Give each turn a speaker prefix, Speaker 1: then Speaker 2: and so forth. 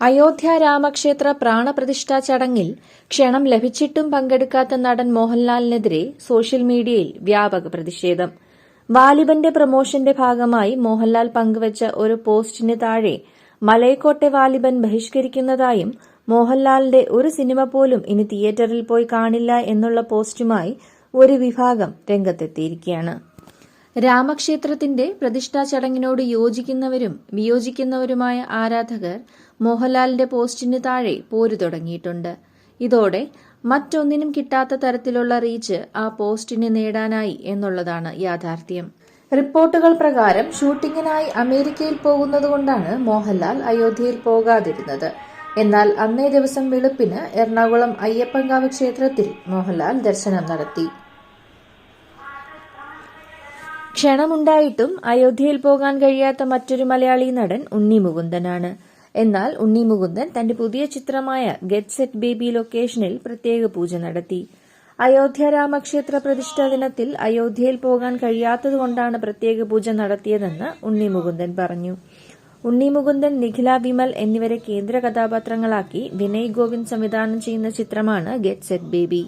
Speaker 1: അയോധ്യ രാമക്ഷേത്ര പ്രാണപ്രതിഷ്ഠാ ചടങ്ങിൽ ക്ഷണം ലഭിച്ചിട്ടും പങ്കെടുക്കാത്ത നടൻ മോഹൻലാലിനെതിരെ സോഷ്യൽ മീഡിയയിൽ വ്യാപക പ്രതിഷേധം. വാലിബന്റെ പ്രമോഷന്റെ ഭാഗമായി മോഹൻലാൽ പങ്കുവച്ച ഒരു പോസ്റ്റിന് താഴെ മലൈക്കോട്ടെ വാലിബൻ ബഹിഷ്കരിക്കുന്നതായും മോഹൻലാലിന്റെ ഒരു സിനിമ പോലും ഇനി തിയേറ്ററിൽ പോയി കാണില്ല എന്നുള്ള പോസ്റ്റുമായി ഒരു വിഭാഗം രംഗത്തെത്തിയിരിക്കുകയാണ്. രാമക്ഷേത്രത്തിന്റെ പ്രതിഷ്ഠാ ചടങ്ങിനോട് യോജിക്കുന്നവരും വിയോജിക്കുന്നവരുമായ ആരാധകർ മോഹൻലാലിന്റെ പോസ്റ്റിന് താഴെ പോരു തുടങ്ങിയിട്ടുണ്ട്. ഇതോടെ മറ്റൊന്നിനും കിട്ടാത്ത തരത്തിലുള്ള റീച്ച് ആ പോസ്റ്റിന് നേടാനായി എന്നുള്ളതാണ് യാഥാർത്ഥ്യം. റിപ്പോർട്ടുകൾ പ്രകാരം ഷൂട്ടിങ്ങിനായി അമേരിക്കയിൽ പോകുന്നതുകൊണ്ടാണ് മോഹൻലാൽ അയോധ്യയിൽ പോകാതിരുന്നത്. എന്നാൽ അന്നേ ദിവസം വെളുപ്പിന് എറണാകുളം അയ്യപ്പൻകാവ് ക്ഷേത്രത്തിൽ മോഹൻലാൽ ദർശനം നടത്തി. ക്ഷണമുണ്ടായിട്ടും അയോധ്യയിൽ പോകാൻ കഴിയാത്ത മറ്റൊരു മലയാളി നടൻ ഉണ്ണി മുകുന്ദനാണ്. എന്നാൽ ഉണ്ണി മുകുന്ദൻ തന്റെ പുതിയ ചിത്രമായ ഗെറ്റ് സെറ്റ് ബേബി ലൊക്കേഷനിൽ പ്രത്യേക പൂജ നടത്തി. അയോധ്യ രാമക്ഷേത്ര പ്രതിഷ്ഠാ ദിനത്തിൽ അയോധ്യയിൽ പോകാൻ കഴിയാത്തതുകൊണ്ടാണ് പ്രത്യേക പൂജ നടത്തിയതെന്ന് ഉണ്ണി മുകുന്ദൻ പറഞ്ഞു. ഉണ്ണി മുകുന്ദൻ, നിഖില വിമൽ എന്നിവരെ കേന്ദ്ര കഥാപാത്രങ്ങളാക്കി വിനയ് ഗോവിന്ദ് സംവിധാനം ചെയ്യുന്ന ചിത്രമാണ് ഗെറ്റ് സെറ്റ് ബേബി.